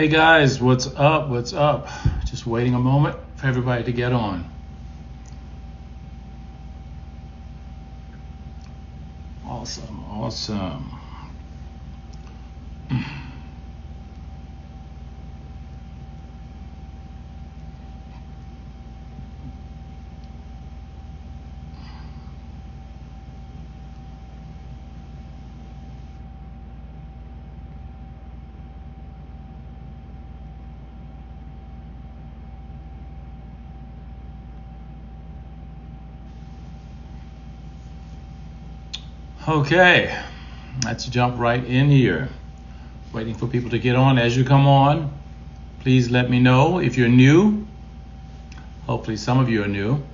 Hey guys, what's up? What's up? Just waiting a moment for everybody to get on. Awesome. Okay, let's jump right in here. Waiting for people to get on. As you come on, please let me know if you're new. Hopefully some of you are new.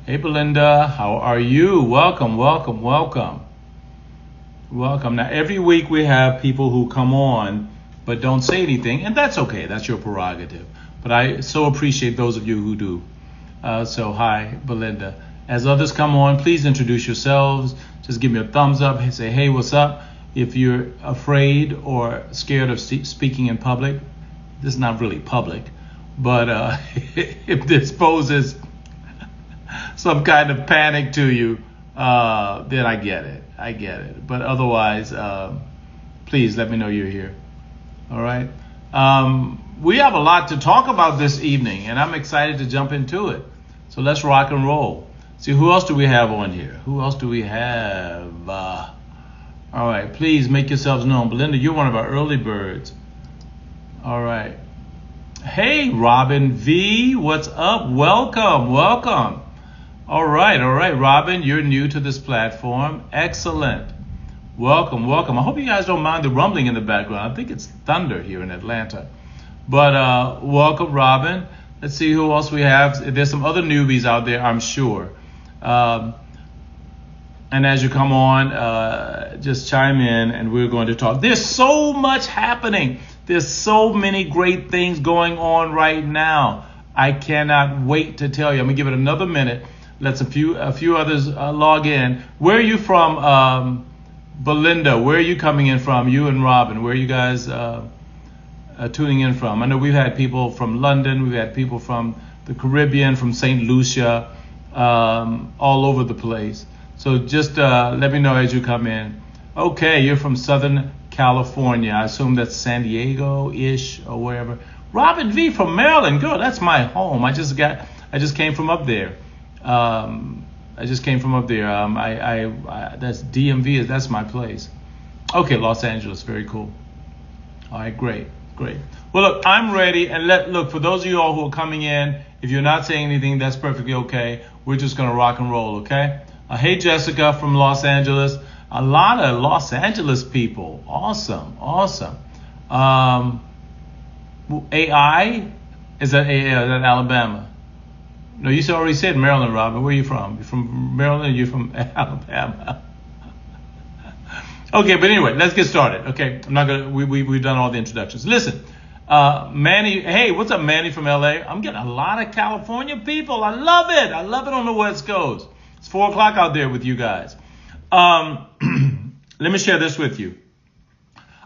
Hey Belinda, how are you? Welcome. Now every week we have people who come on but don't say anything, and that's okay. That's your prerogative. But I so appreciate those of you who do. So hi, Belinda. As others come on, please introduce yourselves. Just give me a thumbs up and say, hey, what's up? If you're afraid or scared of speaking in public, this is not really public, but if this poses some kind of panic to you, then I get it. But otherwise, please let me know you're here. All right. We have a lot to talk about this evening, and I'm excited to jump into it. So let's rock and roll. See, who else do we have on here? All right, please make yourselves known. Belinda, you're one of our early birds. All right. Hey, Robin V, what's up? Welcome. All right, Robin, you're new to this platform. Excellent. Welcome. I hope you guys don't mind the rumbling in the background. I think it's thunder here in Atlanta. But welcome, Robin. Let's see who else we have. There's some other newbies out there, I'm sure. And as you come on, just chime in and we're going to talk. There's so much happening. There's so many great things going on right now. I cannot wait to tell you. I'm going to give it another minute. Let's a few others log in. Where are you from, Belinda? Where are you coming in from? You and Robin, where are you guys tuning in from? I know we've had people from London. We've had people from the Caribbean, from St. Lucia, all over the place. So just let me know as you come in. Okay, you're from Southern California. I assume that's San Diego-ish or wherever. Robin V from Maryland. Girl, that's my home. I just came from up there. That's DMV. That's my place. Okay, Los Angeles. Very cool. All right, great. Well, look, I'm ready. And look, for those of you all who are coming in, if you're not saying anything, that's perfectly okay. We're just going to rock and roll, okay? Hey, Jessica from Los Angeles. A lot of Los Angeles people. Awesome. AI? Is that Alabama? No, you already said Maryland, Robin. Where are you from? You're from Maryland or you're from Alabama? Okay, but anyway, let's get started. Okay, we've done all the introductions. Listen, Manny, hey, what's up, Manny from LA? I'm getting a lot of California people. I love it on the West Coast. It's 4 o'clock out there with you guys. Let me share this with you.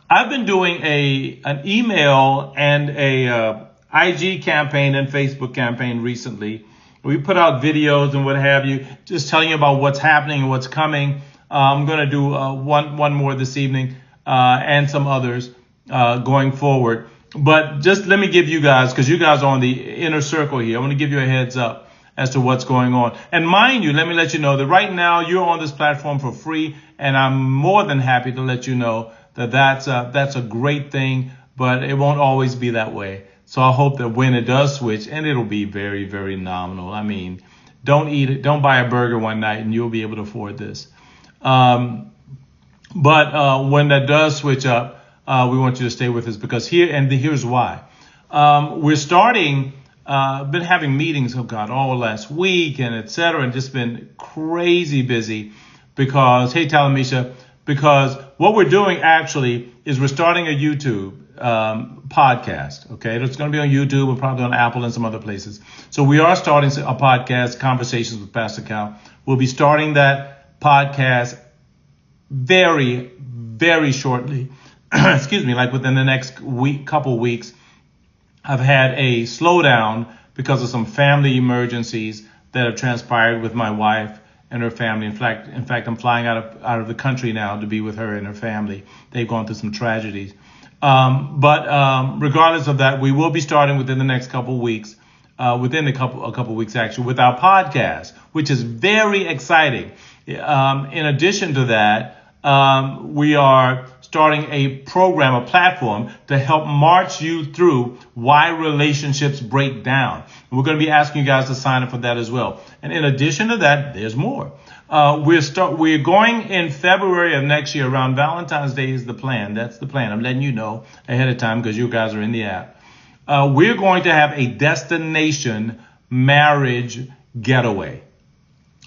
I've been doing an email and a IG campaign and Facebook campaign recently. We put out videos and what have you, just telling you about what's happening and what's coming. I'm going to do one more this evening and some others going forward. But just let me give you guys, because you guys are on the inner circle here, I want to give you a heads up as to what's going on. And mind you, let me let you know that right now you're on this platform for free, and I'm more than happy to let you know that that's a great thing, but it won't always be that way. So I hope that when it does switch, and it'll be very, very nominal. I mean, don't buy a burger one night and you'll be able to afford this. But when that does switch up, we want you to stay with us, because here's why. We're starting, been having meetings, all last week and et cetera, and just been crazy busy because what we're doing actually is we're starting a YouTube podcast. Okay, it's going to be on YouTube and probably on Apple and some other places. So we are starting a podcast, Conversations with Pastor Cal. We'll be starting that podcast very, very shortly. Excuse me, like within the next couple weeks. I've had a slowdown because of some family emergencies that have transpired with my wife and her family. In fact, I'm flying out of the country now to be with her and her family. They've gone through some tragedies. But regardless of that, we will be starting within the next couple of weeks, within a couple of weeks actually, with our podcast, which is very exciting. In addition to that, we are starting a program, a platform to help march you through why relationships break down. And we're going to be asking you guys to sign up for that as well. And in addition to that, there's more. We're going in February of next year. Around Valentine's Day is the plan. That's the plan. I'm letting you know ahead of time because you guys are in the app. We're going to have a destination marriage getaway.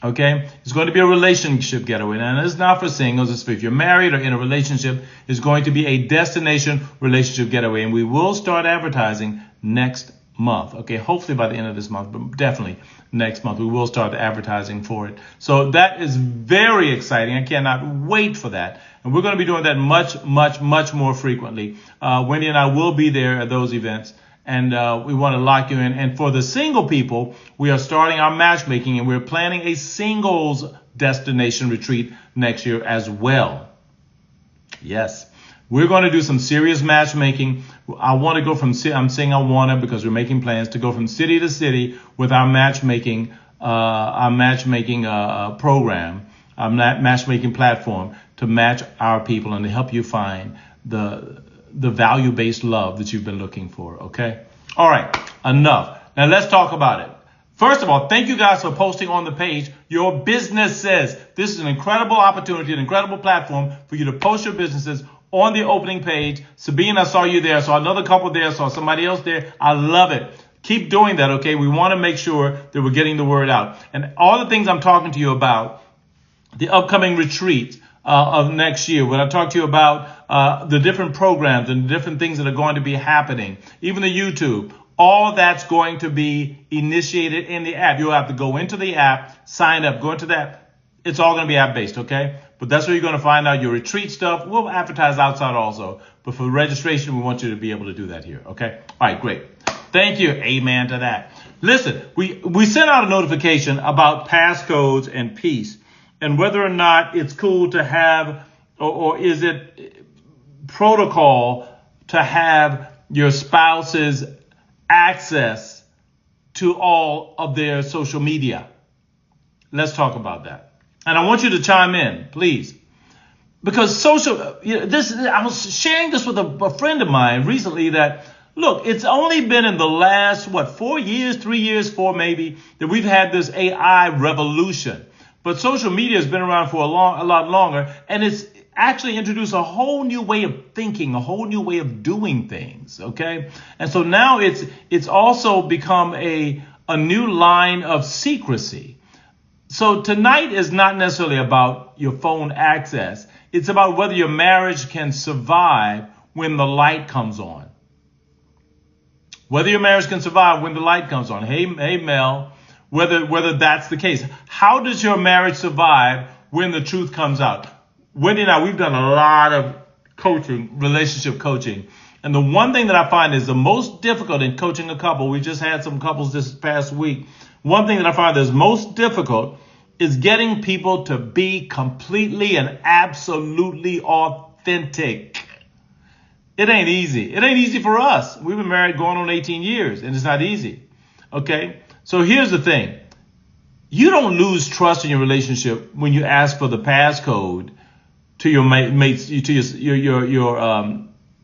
Okay, it's going to be a relationship getaway. Now, it's not for singles. It's for if you're married or in a relationship. It's going to be a destination relationship getaway. And we will start advertising next month. Okay, hopefully by the end of this month, but definitely next month, we will start the advertising for it. So that is very exciting. I cannot wait for that. And we're going to be doing that much more frequently. Wendy and I will be there at those events. And we want to lock you in. And for the single people, we are starting our matchmaking, and we're planning a singles destination retreat next year as well. Yes, we're going to do some serious matchmaking. I want to go from, I'm saying I want to because we're making plans to go from city to city with our matchmaking program, our matchmaking platform to match our people and to help you find the value-based love that you've been looking for, okay? All right, enough. Now let's talk about it. First of all, thank you guys for posting on the page your businesses. This is an incredible opportunity, an incredible platform for you to post your businesses on the opening page. Sabine, I saw you there. I saw another couple there. I saw somebody else there. I love it. Keep doing that, okay? We want to make sure that we're getting the word out. And all the things I'm talking to you about, the upcoming retreat of next year, when I talk to you about the different programs and the different things that are going to be happening, even the YouTube, all that's going to be initiated in the app. You'll have to go into the app, sign up, go into that. It's all going to be app-based, okay? But that's where you're going to find out your retreat stuff. We'll advertise outside also. But for registration, we want you to be able to do that here, okay? All right, great. Thank you. Amen to that. Listen, we sent out a notification about Passcodes and Peace, and whether or not it's cool to have, or is it protocol to have your spouse's access to all of their social media. Let's talk about that. And I want you to chime in, please. Because I was sharing this with a friend of mine recently that, look, it's only been in the last, 4 years, 3 years, 4 maybe, that we've had this AI revolution. But social media has been around for a lot longer, and it's actually introduced a whole new way of thinking, a whole new way of doing things, okay? And so now it's also become a new line of secrecy. So tonight is not necessarily about your phone access. It's about whether your marriage can survive when the light comes on. Whether your marriage can survive when the light comes on. Hey Mel. Whether that's the case. How does your marriage survive when the truth comes out? Wendy and I, we've done a lot of coaching, relationship coaching. And the one thing that I find is the most difficult in coaching a couple, we just had some couples this past week. One thing that I find is most difficult is getting people to be completely and absolutely authentic. It ain't easy. It ain't easy for us. We've been married going on 18 years, and it's not easy. Okay? So here's the thing. You don't lose trust in your relationship when you ask for the passcode to your mates, to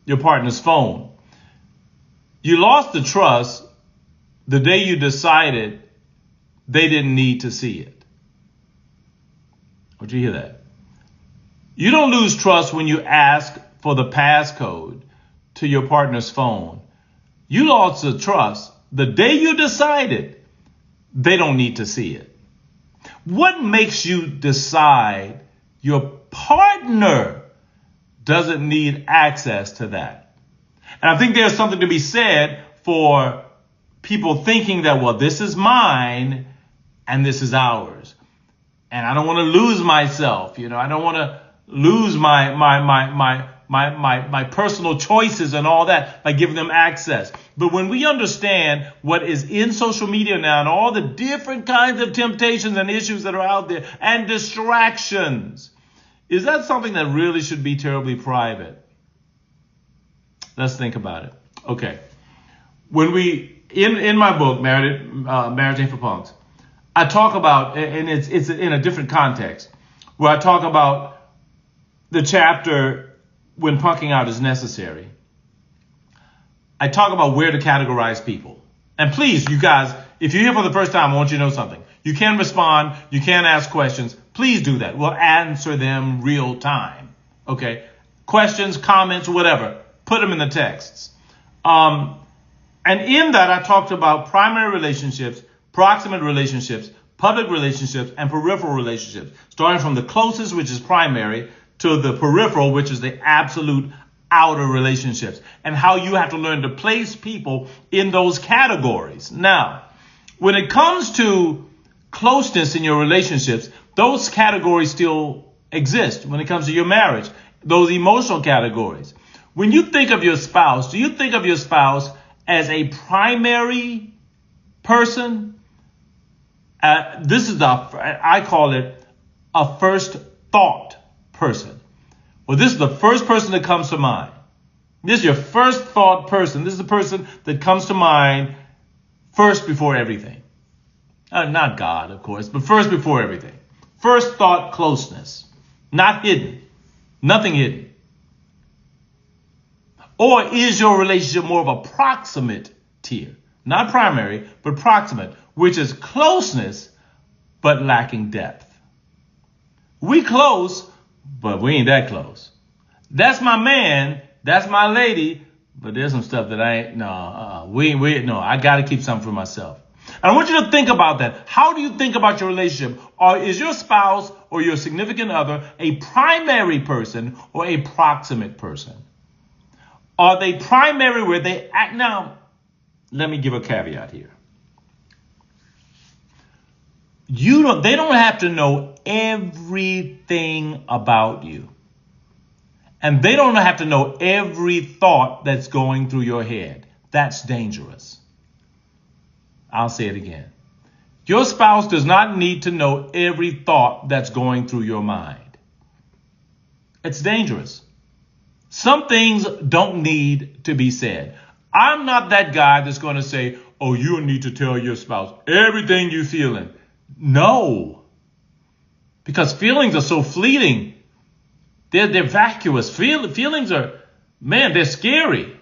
your partner's phone. You lost the trust the day you decided they didn't need to see it. Did you hear that? You don't lose trust when you ask for the passcode to your partner's phone. You lost the trust the day you decided they don't need to see it. What makes you decide your partner doesn't need access to that? And I think there's something to be said for people thinking that, well, this is mine and this is ours. And I don't want to lose myself. I don't want to lose my my personal choices and all that by giving them access. But when we understand what is in social media now and all the different kinds of temptations and issues that are out there and distractions, is that something that really should be terribly private? Let's think about it. Okay. When in my book, Marriage Ain't for Punks, I talk about, and it's in a different context, where I talk about the chapter when punking out is necessary. I talk about where to categorize people. And please, you guys, if you're here for the first time, I want you to know something. You can respond. You can ask questions. Please do that. We'll answer them real time. Okay? Questions, comments, whatever. Put them in the texts. And in that, I talked about primary relationships, proximate relationships, public relationships, and peripheral relationships, starting from the closest, which is primary, to the peripheral, which is the absolute outer relationships, and how you have to learn to place people in those categories. Now, when it comes to closeness in your relationships, those categories still exist. When it comes to your marriage, those emotional categories. When you think of your spouse, do you think of your spouse as a primary person? I call it a first thought person. Well, this is the first person that comes to mind. This is your first thought person. This is the person that comes to mind first before everything. Not God, of course, but first before everything. First thought closeness. Not hidden. Nothing hidden. Or is your relationship more of a proximate tier? Not primary, but proximate, which is closeness, but lacking depth. We close, but we ain't that close. That's my man. That's my lady. But there's some stuff that I ain't. I got to keep something for myself. And I want you to think about that. How do you think about your relationship? Or is your spouse or your significant other a primary person or a proximate person? Are they primary where they act? Now, let me give a caveat here. They don't have to know everything about you. And they don't have to know every thought that's going through your head. That's dangerous. I'll say it again. Your spouse does not need to know every thought that's going through your mind. It's dangerous. Some things don't need to be said. I'm not that guy that's going to say, oh, you need to tell your spouse everything you're feeling. No. Because feelings are so fleeting. They're vacuous. Feelings are, man, they're scary.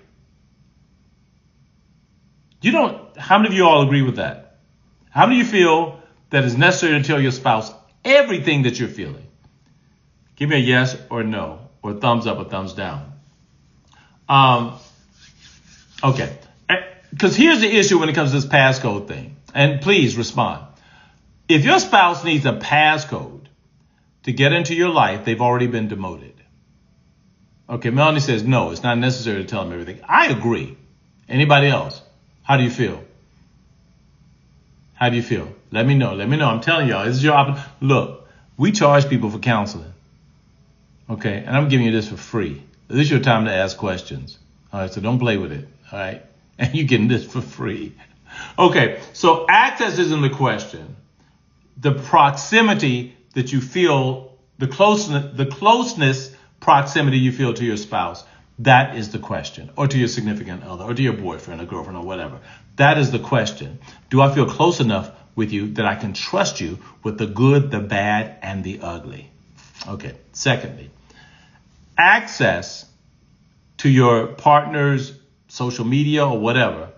How many of you all agree with that? How many of you feel that it's necessary to tell your spouse everything that you're feeling? Give me a yes or no, or thumbs up or thumbs down. Okay. Because here's the issue when it comes to this passcode thing. And please respond. If your spouse needs a passcode to get into your life, they've already been demoted. Okay, Melanie says, no, it's not necessary to tell them everything. I agree. Anybody else? How do you feel? How do you feel? Let me know. Let me know. I'm telling y'all, this is your opportunity. Look, we charge people for counseling. Okay, and I'm giving you this for free. This is your time to ask questions. All right, so don't play with it. All right, and you're getting this for free. Okay, so access isn't the question. The proximity that you feel, the closeness proximity you feel to your spouse, that is the question, or to your significant other, or to your boyfriend or girlfriend or whatever. That is the question. Do I feel close enough with you that I can trust you with the good, the bad, and the ugly? Okay. Secondly, access to your partner's social media or whatever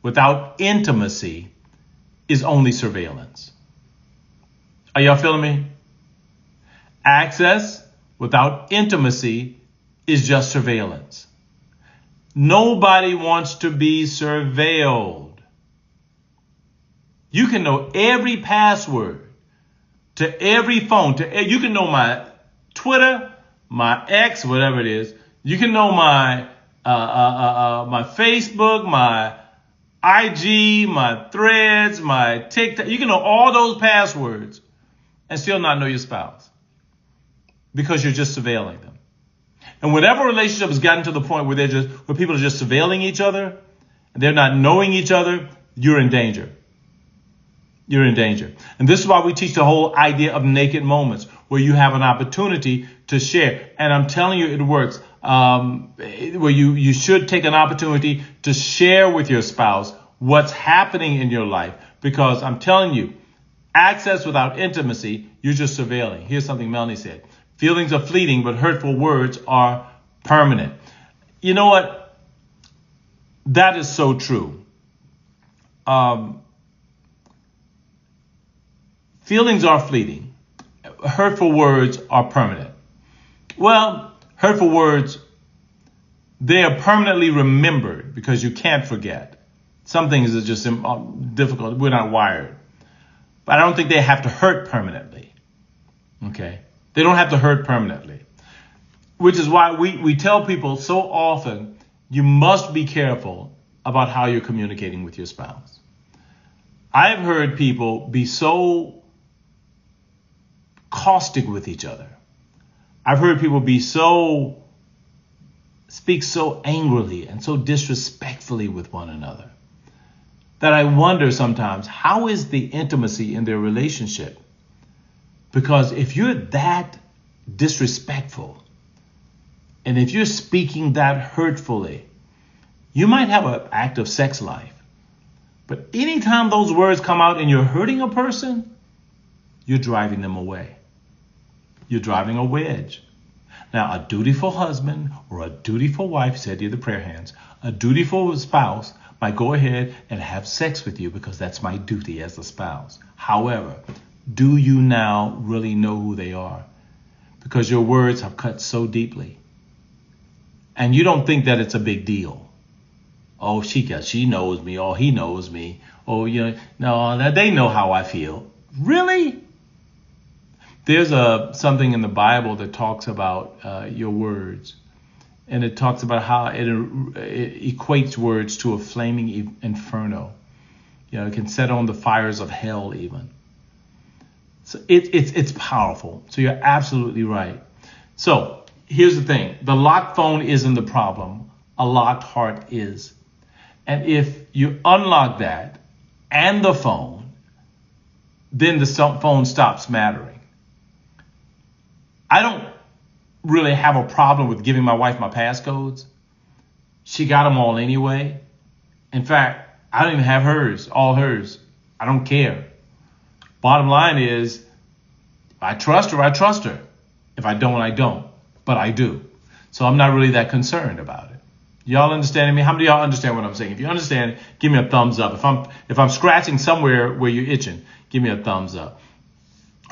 without intimacy is only surveillance. Are y'all feeling me? Access without intimacy is just surveillance. Nobody wants to be surveilled. You can know every password to every phone. You can know my Twitter, my X, whatever it is. You can know my my Facebook, my IG, my Threads, my TikTok. You can know all those passwords and still not know your spouse because you're just surveilling them. And whatever relationship has gotten to the point where where people are just surveilling each other, and they're not knowing each other, you're in danger. You're in danger. And this is why we teach the whole idea of naked moments, where you have an opportunity to share. And I'm telling you, it works. Where you should take an opportunity to share with your spouse what's happening in your life. Because I'm telling you, access without intimacy, you're just surveilling. Here's something Melanie said. Feelings are fleeting, but hurtful words are permanent. You know what? That is so true. Feelings are fleeting. Hurtful words are permanent. Well, hurtful words, they are permanently remembered because you can't forget. Some things are just difficult. We're not wired. But I don't think they have to hurt permanently. Okay? They don't have to hurt permanently. Which is why we tell people so often, you must be careful about how you're communicating with your spouse. I've heard people be so caustic with each other. I've heard people speak so angrily and so disrespectfully with one another that I wonder sometimes, how is the intimacy in their relationship? Because if you're that disrespectful and if you're speaking that hurtfully, you might have an active sex life. But anytime those words come out and you're hurting a person, you're driving them away. You're driving a wedge. Now, a dutiful husband or a dutiful wife, said to the prayer hands, a dutiful spouse might go ahead and have sex with you because that's my duty as a spouse. However, do you now really know who they are? Because your words have cut so deeply. And you don't think that it's a big deal. Oh, she knows me. Oh, he knows me. Oh, no, they know how I feel. Really? There's something in the Bible that talks about your words. And it talks about how it equates words to a flaming inferno. It can set on the fires of hell even. So it's powerful. So you're absolutely right. So here's the thing. The locked phone isn't the problem. A locked heart is. And if you unlock that and the phone, then the phone stops mattering. I don't really have a problem with giving my wife my passcodes. She got them all anyway. In fact, I don't even have hers, all hers. I don't care. Bottom line is, if I trust her, I trust her. If I don't, I don't. But I do. So I'm not really that concerned about it. Y'all understanding me? How many of y'all understand what I'm saying? If you understand, give me a thumbs up. If I'm scratching somewhere where you're itching, give me a thumbs up.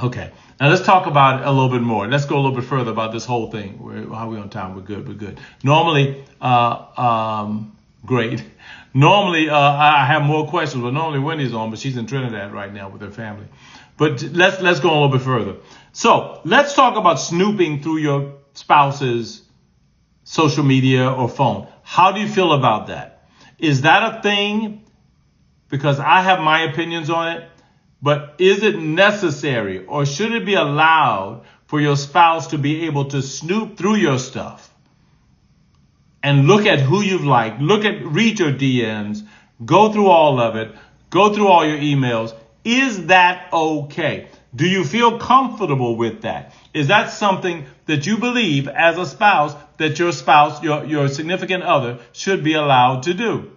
Okay. Now let's talk about it a little bit more. Let's go a little bit further about this whole thing. How are we on time? We're good. Normally, great. Normally, I have more questions, but normally Wendy's on, but she's in Trinidad right now with her family. But let's go a little bit further. So let's talk about snooping through your spouse's social media or phone. How do you feel about that? Is that a thing? Because I have my opinions on it. But is it necessary or should it be allowed for your spouse to be able to snoop through your stuff and look at who you've liked, read your DMs, go through all of it, go through all your emails? Is that okay? Do you feel comfortable with that? Is that something that you believe as a spouse that your spouse, your significant other, should be allowed to do?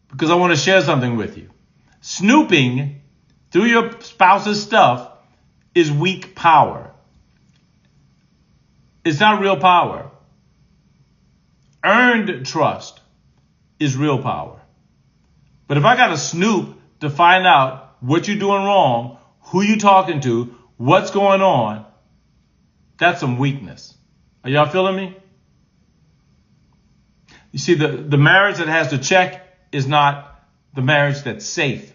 Because I want to share something with you. Snooping through your spouse's stuff is weak power. It's not real power. Earned trust is real power. But if I got to snoop to find out what you're doing wrong, who you talking to, what's going on, that's some weakness. Are y'all feeling me? You see, the marriage that has to check is not the marriage that's safe.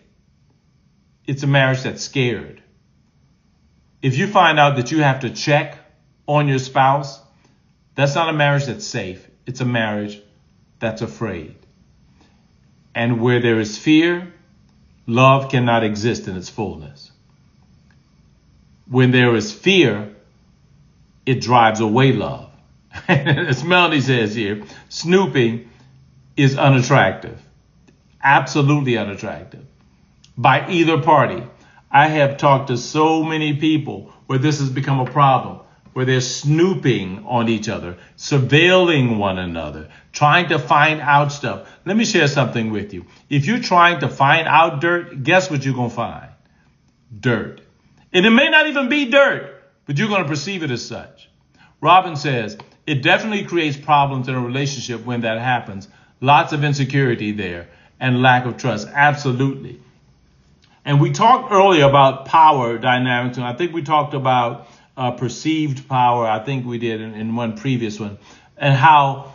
It's a marriage that's scared. If you find out that you have to check on your spouse, that's not a marriage that's safe. It's a marriage that's afraid. And where there is fear, love cannot exist in its fullness. When there is fear, it drives away love. As Melanie says here, snooping is unattractive. Absolutely unattractive by either party. I have talked to so many people where this has become a problem, where they're snooping on each other, surveilling one another, trying to find out stuff. Let me share something with you. If you're trying to find out dirt, guess what you're going to find? Dirt. And it may not even be dirt, but you're going to perceive it as such. Robin says, it definitely creates problems in a relationship when that happens. Lots of insecurity there and lack of trust. Absolutely. And we talked earlier about power dynamics, and I think we talked about perceived power. I think we did in one previous one, and how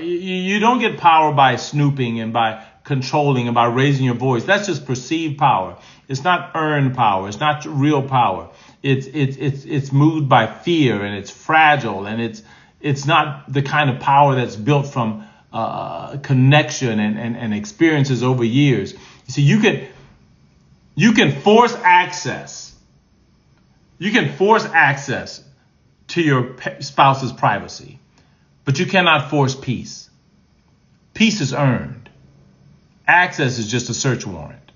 you don't get power by snooping and by controlling and by raising your voice. That's just perceived power. It's not earned power. It's not real power. It's moved by fear, and it's fragile, and it's not the kind of power that's built from connection and experiences over years. You see, you can force access. You can force access to your spouse's privacy, but you cannot force peace. Peace is earned. Access is just a search warrant.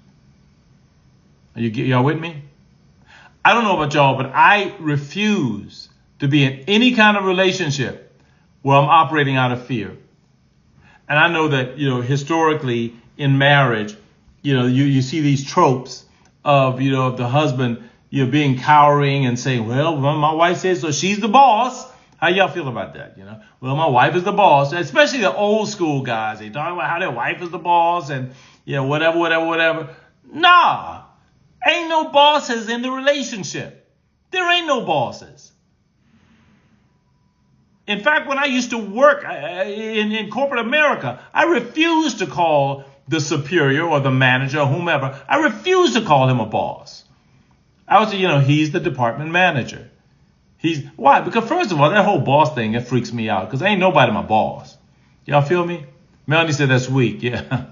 Y'all with me? I don't know about y'all, but I refuse to be in any kind of relationship where I'm operating out of fear. And I know that, historically in marriage, you see these tropes of, of the husband, being cowering and saying, well, my wife says so, she's the boss. How y'all feel about that? Well, my wife is the boss, especially the old school guys. They talk about how their wife is the boss and, whatever. Nah, ain't no bosses in the relationship. There ain't no bosses. In fact, when I used to work in corporate America, I refused to call the superior or the manager or whomever. I refused to call him a boss. I would say, he's the department manager. Why? Because first of all, that whole boss thing, it freaks me out because ain't nobody my boss. Y'all feel me? Melanie said that's weak. Yeah.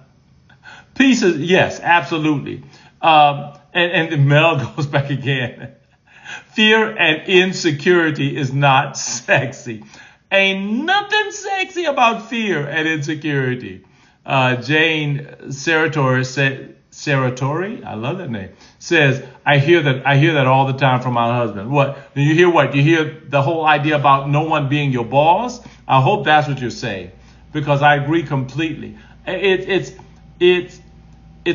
Peace is, yes, absolutely. And Mel goes back again. Fear and insecurity is not sexy. Ain't nothing sexy about fear and insecurity. Jane Saratori, I love that name, says, I hear that all the time from my husband. What? You hear what? You hear the whole idea about no one being your boss? I hope that's what you're saying, because I agree completely. It's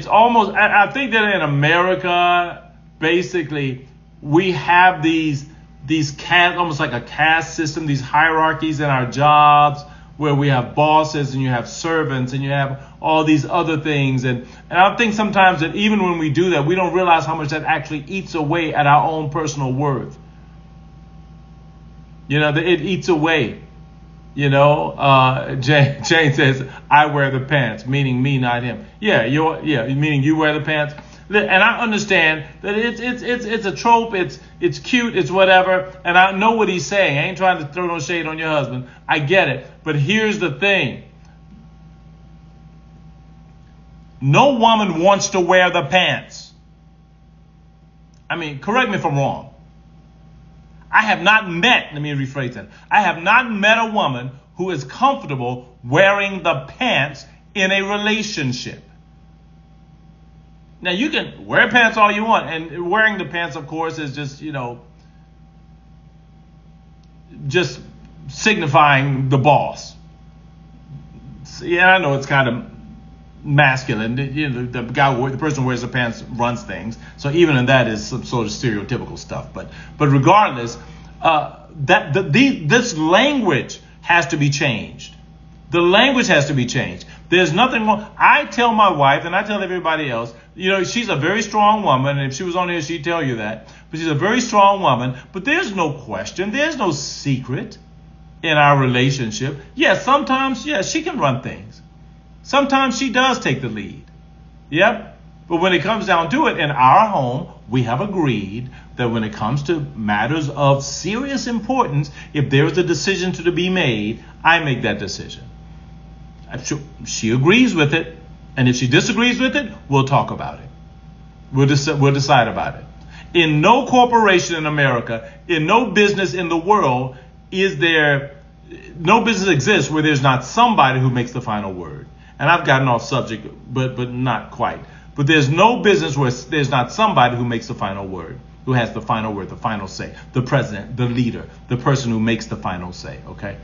almost, I think that in America, basically, we have these caste, almost like a caste system, these hierarchies in our jobs, where we have bosses and you have servants and you have all these other things. And I think sometimes that even when we do that, we don't realize how much that actually eats away at our own personal worth. It eats away. Jane says, I wear the pants, meaning me, not him. Meaning you wear the pants. And I understand that it's a trope, it's cute, it's whatever, and I know what he's saying. I ain't trying to throw no shade on your husband. I get it. But here's the thing. No woman wants to wear the pants. I mean, correct me if I'm wrong. I have not met a woman who is comfortable wearing the pants in a relationship. Now, you can wear pants all you want, and wearing the pants, of course, is just, just signifying the boss. Yeah, I know it's kind of masculine. The person who wears the pants runs things. So even in that is some sort of stereotypical stuff. But regardless, this language has to be changed. The language has to be changed. There's nothing wrong. I tell my wife, and I tell everybody else, she's a very strong woman. And if she was on here, she'd tell you that. But she's a very strong woman. But there's no question. There's no secret in our relationship. Yes, sometimes, she can run things. Sometimes she does take the lead. Yep. But when it comes down to it, in our home, we have agreed that when it comes to matters of serious importance, if there's a decision to be made, I make that decision. She agrees with it, and if she disagrees with it, we'll talk about it. We'll decide about it. In no corporation in America, in no business in the world, is there no business exists where there's not somebody who makes the final word. And I've gotten off subject, but not quite. But there's no business where there's not somebody who makes the final word, who has the final word, the final say. The president, the leader, the person who makes the final say, okay?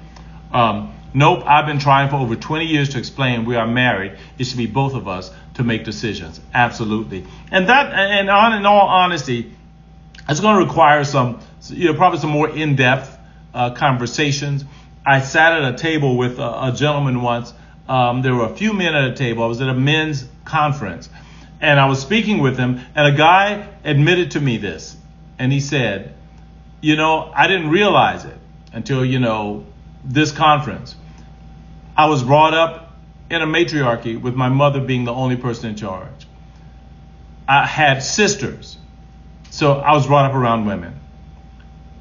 Nope, I've been trying for over 20 years to explain we are married. It should be both of us to make decisions. Absolutely. And in all honesty, it's going to require probably some more in-depth conversations. I sat at a table with a gentleman once. There were a few men at a table. I was at a men's conference, and I was speaking with him, and a guy admitted to me this. And he said, I didn't realize it until, this conference. I was brought up in a matriarchy with my mother being the only person in charge. I had sisters, so I was brought up around women.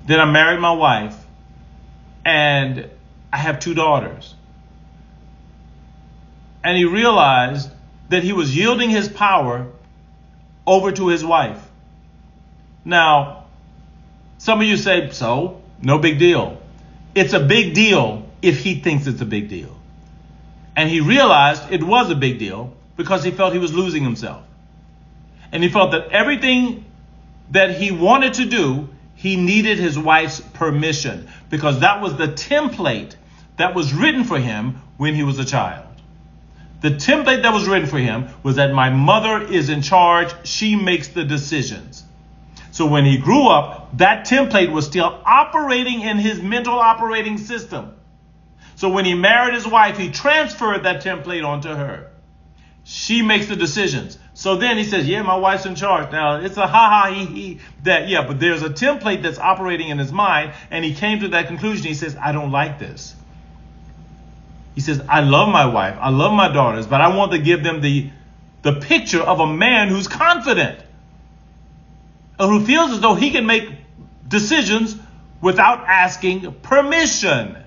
Then I married my wife, and I have 2 daughters. And he realized that he was yielding his power over to his wife. Now, some of you say, so, no big deal. It's a big deal if he thinks it's a big deal. And he realized it was a big deal because he felt he was losing himself. And he felt that everything that he wanted to do, he needed his wife's permission, because that was the template that was written for him when he was a child. The template that was written for him was that my mother is in charge. She makes the decisions. So when he grew up, that template was still operating in his mental operating system. So when he married his wife, he transferred that template onto her. She makes the decisions. So then he says, yeah, my wife's in charge. Now, it's a ha-ha, he, that, yeah, but there's a template that's operating in his mind, and he came to that conclusion. He says, I don't like this. He says, I love my wife, I love my daughters, but I want to give them the picture of a man who's confident, who feels as though he can make decisions without asking permission.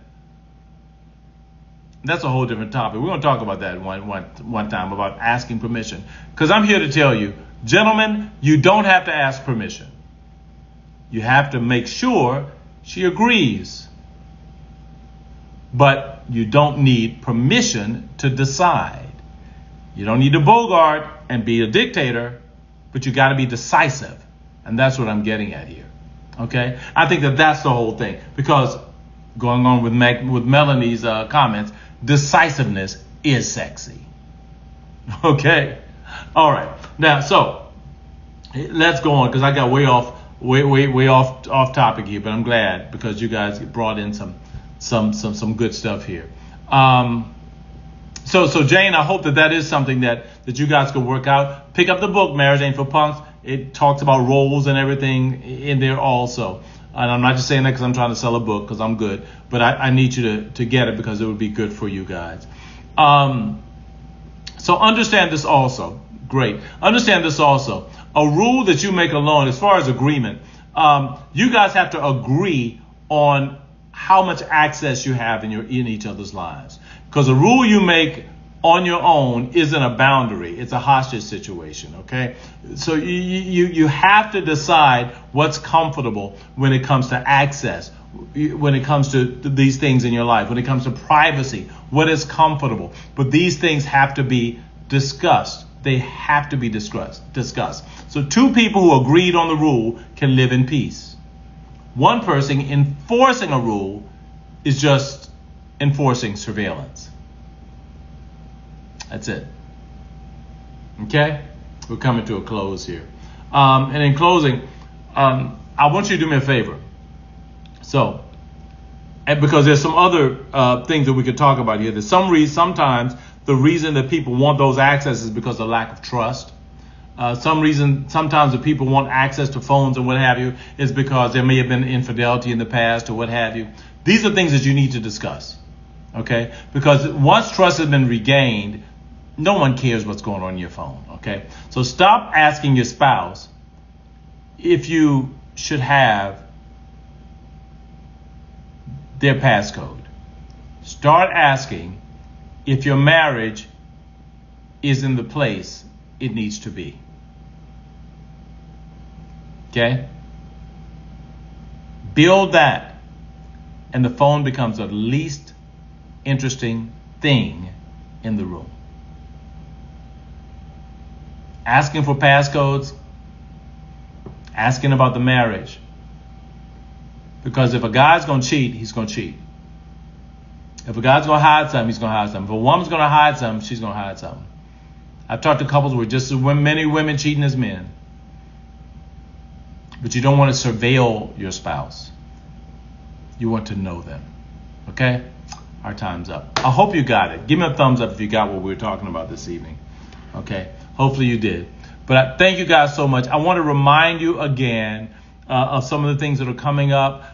That's a whole different topic. We're going to talk about that one time, about asking permission. Because I'm here to tell you, gentlemen, you don't have to ask permission. You have to make sure she agrees. But you don't need permission to decide. You don't need to bogart and be a dictator, but you got to be decisive. And that's what I'm getting at here. Okay? I think that's the whole thing. Because going on with Melanie's comments, decisiveness is sexy. Okay? All right. Now, so let's go on, because I got way off topic here, but I'm glad because you guys brought in some good stuff here. So Jane, I hope that is something that you guys can work out. Pick up the book, Marriage Ain't for Punks. It talks about roles and everything in there also. And I'm not just saying that because I'm trying to sell a book, because I'm good. But I need you to get it, because it would be good for you guys. So understand this also. Great. Understand this also. A rule that you make alone, as far as agreement, you guys have to agree on how much access you have in each other's lives. Because a rule you make on your own isn't a boundary. It's a hostage situation, okay? So you have to decide what's comfortable when it comes to access, when it comes to these things in your life, when it comes to privacy, what is comfortable. But these things have to be discussed. They have to be discussed. So 2 people who agreed on the rule can live in peace. One person enforcing a rule is just enforcing surveillance. That's it. Okay? We're coming to a close here. And in closing, I want you to do me a favor. So, and because there's some other things that we could talk about here. There's sometimes the reason that people want those access is because of lack of trust. Sometimes the people want access to phones and what have you is because there may have been infidelity in the past or what have you. These are things that you need to discuss. Okay? Because once trust has been regained, no one cares what's going on in your phone. Okay? So stop asking your spouse if you should have their passcode. Start asking if your marriage is in the place it needs to be. Okay? Build that. and the phone becomes the least interesting thing in the room. Asking for passcodes, asking about the marriage. Because if a guy's going to cheat, he's going to cheat. If a guy's going to hide something, he's going to hide something. If a woman's going to hide something, she's going to hide something. I've talked to couples with just as many women cheating as men. But you don't want to surveil your spouse. You want to know them. Okay? Our time's up. I hope you got it. Give me a thumbs up if you got what we were talking about this evening. Okay? Hopefully you did. But thank you guys so much. I want to remind you again of some of the things that are coming up.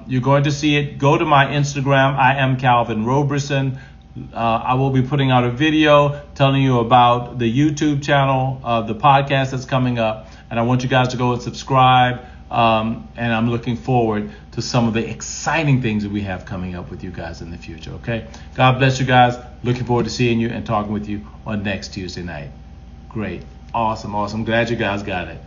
You're going to see it. Go to my Instagram. I am Calvin Roberson. I will be putting out a video telling you about the YouTube channel, the podcast that's coming up. And I want you guys to go and subscribe. And I'm looking forward to some of the exciting things that we have coming up with you guys in the future. Okay? God bless you guys. Looking forward to seeing you and talking with you on next Tuesday night. Great. Awesome. Glad you guys got it.